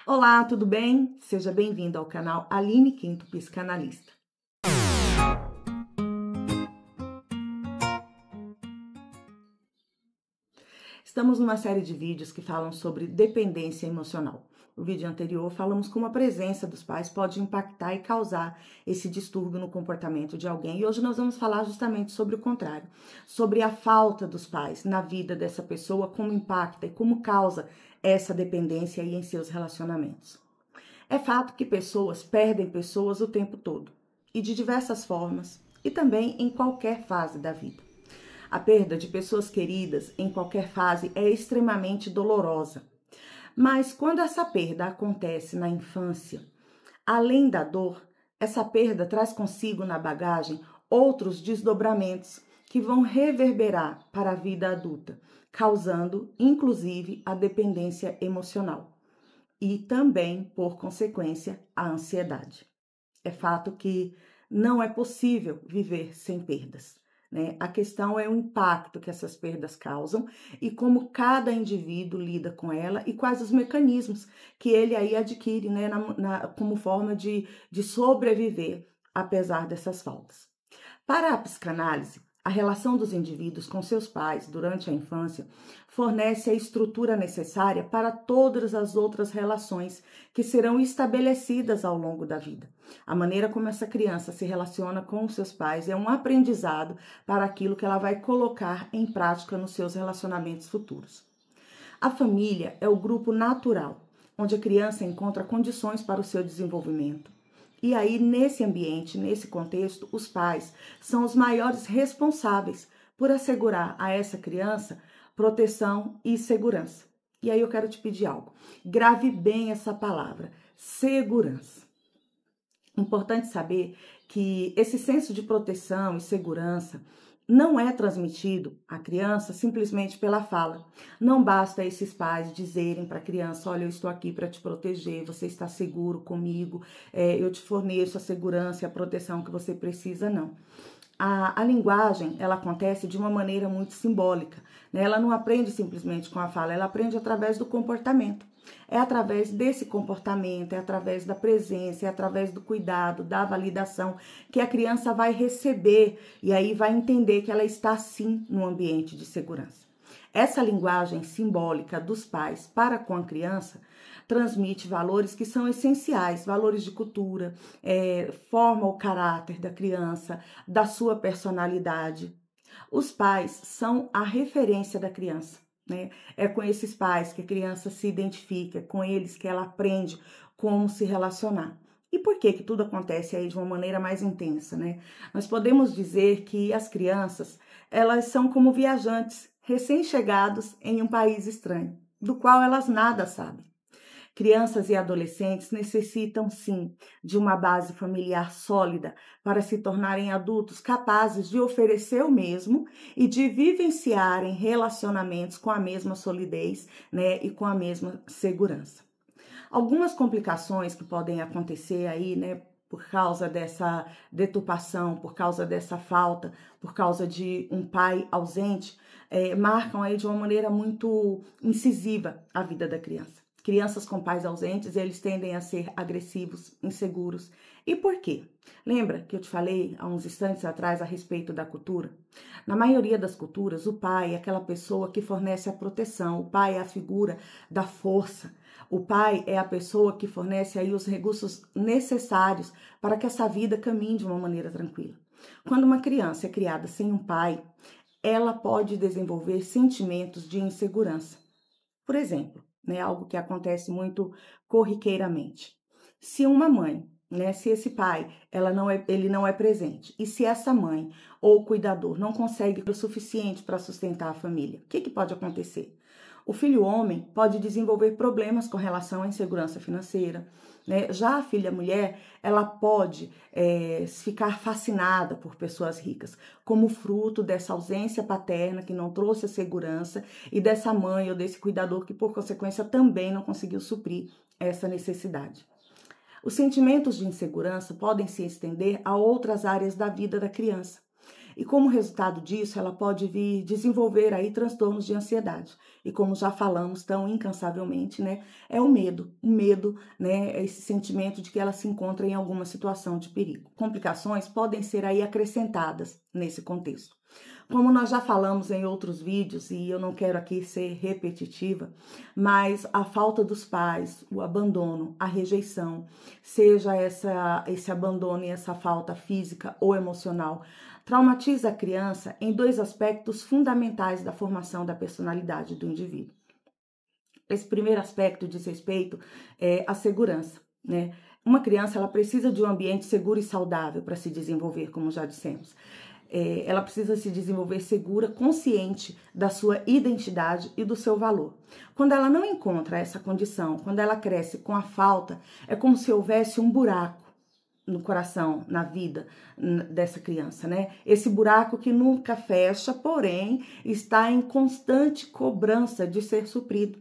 Olá, tudo bem? Seja bem-vindo ao canal Aline Quinto Psicanalista. Estamos numa série de vídeos que falam sobre dependência emocional. No vídeo anterior, falamos como a presença dos pais pode impactar e causar esse distúrbio no comportamento de alguém. E hoje nós vamos falar justamente sobre o contrário, sobre a falta dos pais na vida dessa pessoa, como impacta e como causa essa dependência aí em seus relacionamentos. É fato que pessoas perdem pessoas o tempo todo, e de diversas formas, e também em qualquer fase da vida. A perda de pessoas queridas em qualquer fase é extremamente dolorosa. Mas quando essa perda acontece na infância, além da dor, essa perda traz consigo na bagagem outros desdobramentos que vão reverberar para a vida adulta, causando inclusive a dependência emocional e também, por consequência, a ansiedade. É fato que não é possível viver sem perdas, né? A questão é o impacto que essas perdas causam e como cada indivíduo lida com ela e quais os mecanismos que ele aí adquire, né, como forma de sobreviver apesar dessas faltas. Para a psicanálise, a relação dos indivíduos com seus pais durante a infância fornece a estrutura necessária para todas as outras relações que serão estabelecidas ao longo da vida. A maneira como essa criança se relaciona com os seus pais é um aprendizado para aquilo que ela vai colocar em prática nos seus relacionamentos futuros. A família é o grupo natural, onde a criança encontra condições para o seu desenvolvimento. E aí, nesse ambiente, nesse contexto, os pais são os maiores responsáveis por assegurar a essa criança proteção e segurança. E aí eu quero te pedir algo. Grave bem essa palavra, segurança. Importante saber que esse senso de proteção e segurança não é transmitido à criança simplesmente pela fala. Não basta esses pais dizerem para a criança: olha, eu estou aqui para te proteger, você está seguro comigo, eu te forneço a segurança e a proteção que você precisa, não. A linguagem, ela acontece de uma maneira muito simbólica, né? Ela não aprende simplesmente com a fala, ela aprende através do comportamento. É através desse comportamento, é através da presença, é através do cuidado, da validação que a criança vai receber e aí vai entender que ela está sim no ambiente de segurança. Essa linguagem simbólica dos pais para com a criança transmite valores que são essenciais, valores de cultura, forma o caráter da criança, da sua personalidade. Os pais são a referência da criança, né? É com esses pais que a criança se identifica, é com eles que ela aprende como se relacionar. E por que tudo acontece aí de uma maneira mais intensa, né? Nós podemos dizer que as crianças, elas são como viajantes recém-chegados em um país estranho, do qual elas nada sabem. Crianças e adolescentes necessitam, sim, de uma base familiar sólida para se tornarem adultos capazes de oferecer o mesmo e de vivenciarem relacionamentos com a mesma solidez, né, e com a mesma segurança. Algumas complicações que podem acontecer aí, né, por causa dessa deturpação, por causa dessa falta, por causa de um pai ausente, marcam aí de uma maneira muito incisiva a vida da criança. Crianças com pais ausentes, eles tendem a ser agressivos, inseguros. E por quê? Lembra que eu te falei há uns instantes atrás a respeito da cultura? Na maioria das culturas, o pai é aquela pessoa que fornece a proteção, o pai é a figura da força, o pai é a pessoa que fornece aí os recursos necessários para que essa vida caminhe de uma maneira tranquila. Quando uma criança é criada sem um pai, ela pode desenvolver sentimentos de insegurança. Por exemplo, né, algo que acontece muito corriqueiramente. Se uma mãe, né, se esse pai, ele não é presente, e se essa mãe ou o cuidador não consegue o suficiente para sustentar a família, o que pode acontecer? O filho homem pode desenvolver problemas com relação à insegurança financeira, né? Já a filha mulher, ela pode ficar fascinada por pessoas ricas, como fruto dessa ausência paterna que não trouxe a segurança e dessa mãe ou desse cuidador que, por consequência, também não conseguiu suprir essa necessidade. Os sentimentos de insegurança podem se estender a outras áreas da vida da criança. E como resultado disso, ela pode vir desenvolver aí transtornos de ansiedade. E como já falamos tão incansavelmente, né, é o medo, né, é esse sentimento de que ela se encontra em alguma situação de perigo. Complicações podem ser aí acrescentadas nesse contexto. Como nós já falamos em outros vídeos, e eu não quero aqui ser repetitiva, mas a falta dos pais, o abandono, a rejeição, seja esse abandono e essa falta física ou emocional, traumatiza a criança em dois aspectos fundamentais da formação da personalidade do indivíduo. Esse primeiro aspecto diz respeito à segurança, né? Uma criança, ela precisa de um ambiente seguro e saudável para se desenvolver, como já dissemos. Ela precisa se desenvolver segura, consciente da sua identidade e do seu valor. Quando ela não encontra essa condição, quando ela cresce com a falta, é como se houvesse um buraco no coração, na vida dessa criança, né? Esse buraco que nunca fecha, porém está em constante cobrança de ser suprido.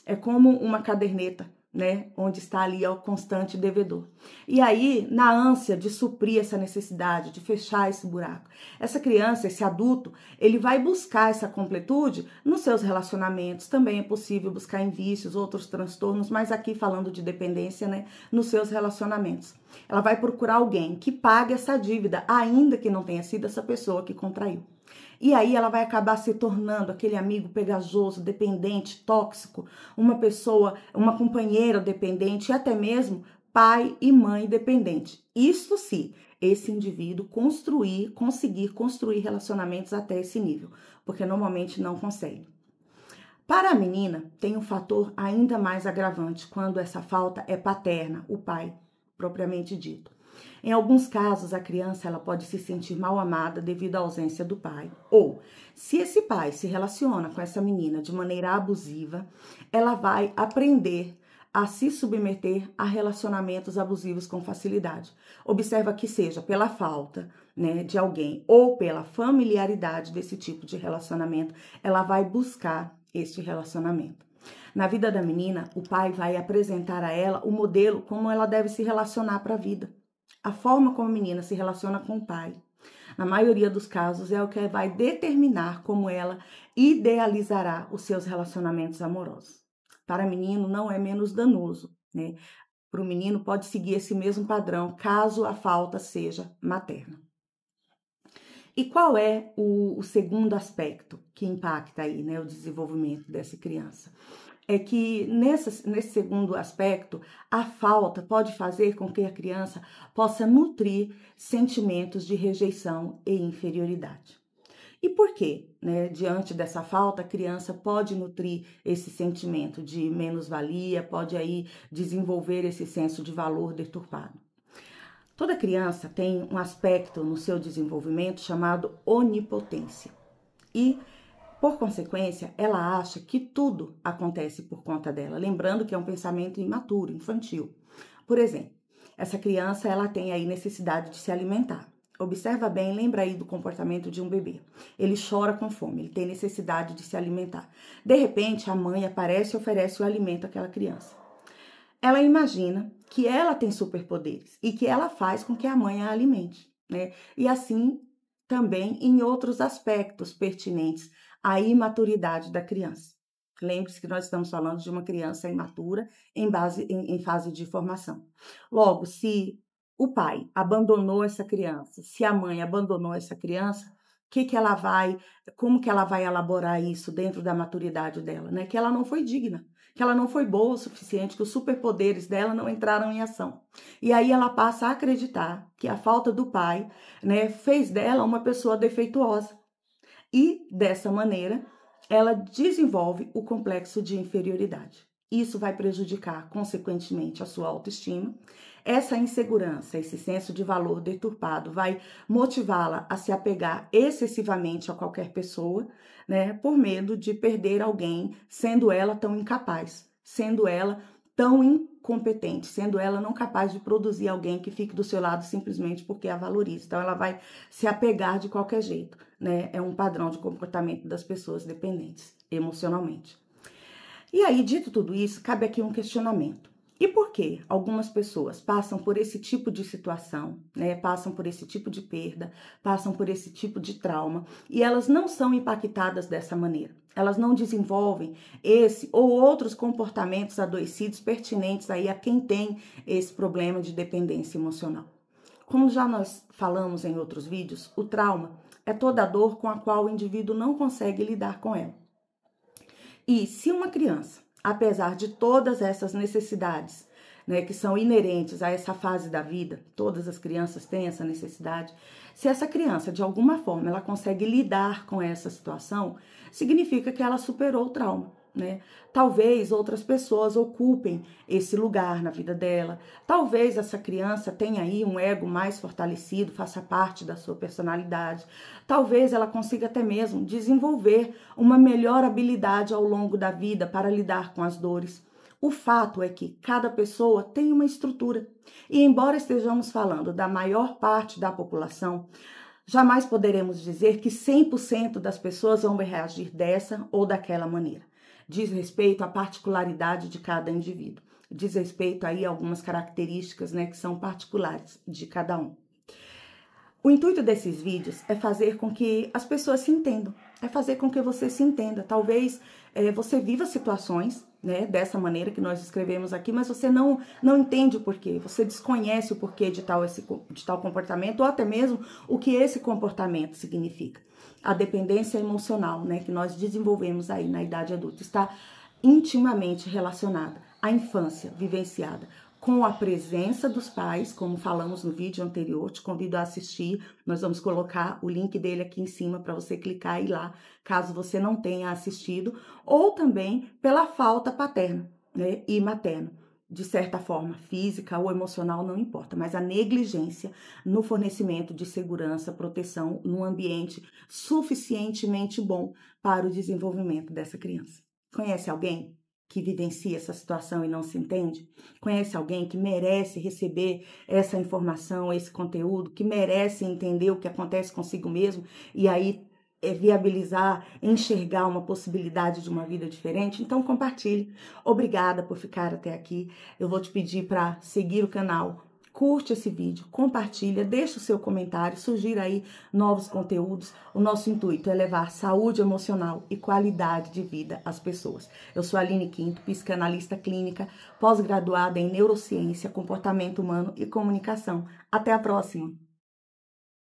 É como uma caderneta, né, onde está ali o constante devedor. E aí, na ânsia de suprir essa necessidade, de fechar esse buraco, essa criança, esse adulto, ele vai buscar essa completude nos seus relacionamentos. Também é possível buscar em vícios, outros transtornos, mas aqui falando de dependência, né, nos seus relacionamentos. Ela vai procurar alguém que pague essa dívida, ainda que não tenha sido essa pessoa que contraiu. E aí ela vai acabar se tornando aquele amigo pegajoso, dependente, tóxico, uma pessoa, uma companheira dependente e até mesmo pai e mãe dependente. Isso se esse indivíduo conseguir construir relacionamentos até esse nível, porque normalmente não consegue. Para a menina, tem um fator ainda mais agravante quando essa falta é paterna, o pai propriamente dito. Em alguns casos, a criança ela pode se sentir mal amada devido à ausência do pai. Ou, se esse pai se relaciona com essa menina de maneira abusiva, ela vai aprender a se submeter a relacionamentos abusivos com facilidade. Observa que seja pela falta, né, de alguém ou pela familiaridade desse tipo de relacionamento, ela vai buscar este relacionamento. Na vida da menina, o pai vai apresentar a ela o modelo como ela deve se relacionar para a vida. A forma como a menina se relaciona com o pai, na maioria dos casos, é o que vai determinar como ela idealizará os seus relacionamentos amorosos. Para o menino, não é menos danoso, né? Para o menino, pode seguir esse mesmo padrão, caso a falta seja materna. E qual é o segundo aspecto que impacta aí, né, o desenvolvimento dessa criança? É que nesse segundo aspecto, a falta pode fazer com que a criança possa nutrir sentimentos de rejeição e inferioridade. E por quê? Né? Diante dessa falta, a criança pode nutrir esse sentimento de menos-valia, pode aí desenvolver esse senso de valor deturpado. Toda criança tem um aspecto no seu desenvolvimento chamado onipotência. E por consequência, ela acha que tudo acontece por conta dela, lembrando que é um pensamento imaturo, infantil. Por exemplo, essa criança ela tem aí necessidade de se alimentar. Observa bem, lembra aí do comportamento de um bebê. Ele chora com fome, ele tem necessidade de se alimentar. De repente, a mãe aparece e oferece o alimento àquela criança. Ela imagina que ela tem superpoderes e que ela faz com que a mãe a alimente, né? E assim também em outros aspectos pertinentes à imaturidade da criança. Lembre-se que nós estamos falando de uma criança imatura em fase de formação. Logo, se o pai abandonou essa criança, se a mãe abandonou essa criança, como que ela vai elaborar isso dentro da maturidade dela, né? Que ela não foi digna, que ela não foi boa o suficiente, que os superpoderes dela não entraram em ação. E aí ela passa a acreditar que a falta do pai, né, fez dela uma pessoa defeituosa. E, dessa maneira, ela desenvolve o complexo de inferioridade. Isso vai prejudicar, consequentemente, a sua autoestima. Essa insegurança, esse senso de valor deturpado vai motivá-la a se apegar excessivamente a qualquer pessoa, né, por medo de perder alguém, sendo ela tão incapaz, sendo ela tão incompetente, sendo ela não capaz de produzir alguém que fique do seu lado simplesmente porque a valoriza. Então, ela vai se apegar de qualquer jeito, né? É um padrão de comportamento das pessoas dependentes emocionalmente. E aí, dito tudo isso, cabe aqui um questionamento. E por que algumas pessoas passam por esse tipo de situação, né? Passam por esse tipo de perda, passam por esse tipo de trauma e elas não são impactadas dessa maneira. Elas não desenvolvem esse ou outros comportamentos adoecidos pertinentes aí a quem tem esse problema de dependência emocional. Como já nós falamos em outros vídeos, o trauma é toda a dor com a qual o indivíduo não consegue lidar com ela. E se uma criança, apesar de todas essas necessidades, né, que são inerentes a essa fase da vida, todas as crianças têm essa necessidade, se essa criança, de alguma forma, ela consegue lidar com essa situação, significa que ela superou o trauma. Né? Talvez outras pessoas ocupem esse lugar na vida dela. Talvez essa criança tenha aí um ego mais fortalecido, faça parte da sua personalidade. Talvez ela consiga até mesmo desenvolver uma melhor habilidade ao longo da vida para lidar com as dores. O fato é que cada pessoa tem uma estrutura. E embora estejamos falando da maior parte da população, jamais poderemos dizer que 100% das pessoas vão reagir dessa ou daquela maneira. Diz respeito à particularidade de cada indivíduo. Diz respeito aí a algumas características, né, que são particulares de cada um. O intuito desses vídeos é fazer com que as pessoas se entendam, é fazer com que você se entenda. Talvez você viva situações, né, dessa maneira que nós escrevemos aqui, mas você não entende o porquê, você desconhece o porquê de tal comportamento ou até mesmo o que esse comportamento significa. A dependência emocional, né, que nós desenvolvemos aí na idade adulta está intimamente relacionada à infância vivenciada com a presença dos pais, como falamos no vídeo anterior. Te convido a assistir, nós vamos colocar o link dele aqui em cima para você clicar e ir lá, caso você não tenha assistido, ou também pela falta paterna, né, e materna. De certa forma, física ou emocional, não importa, mas a negligência no fornecimento de segurança, proteção, num ambiente suficientemente bom para o desenvolvimento dessa criança. Conhece alguém que vivencia essa situação e não se entende? Conhece alguém que merece receber essa informação, esse conteúdo, que merece entender o que acontece consigo mesmo e aí viabilizar, enxergar uma possibilidade de uma vida diferente? Então compartilhe. Obrigada por ficar até aqui. Eu vou te pedir para seguir o canal, curte esse vídeo, compartilha, deixa o seu comentário, sugira aí novos conteúdos. O nosso intuito é levar saúde emocional e qualidade de vida às pessoas. Eu sou a Aline Quinto, psicanalista clínica, pós-graduada em neurociência, comportamento humano e comunicação. Até a próxima!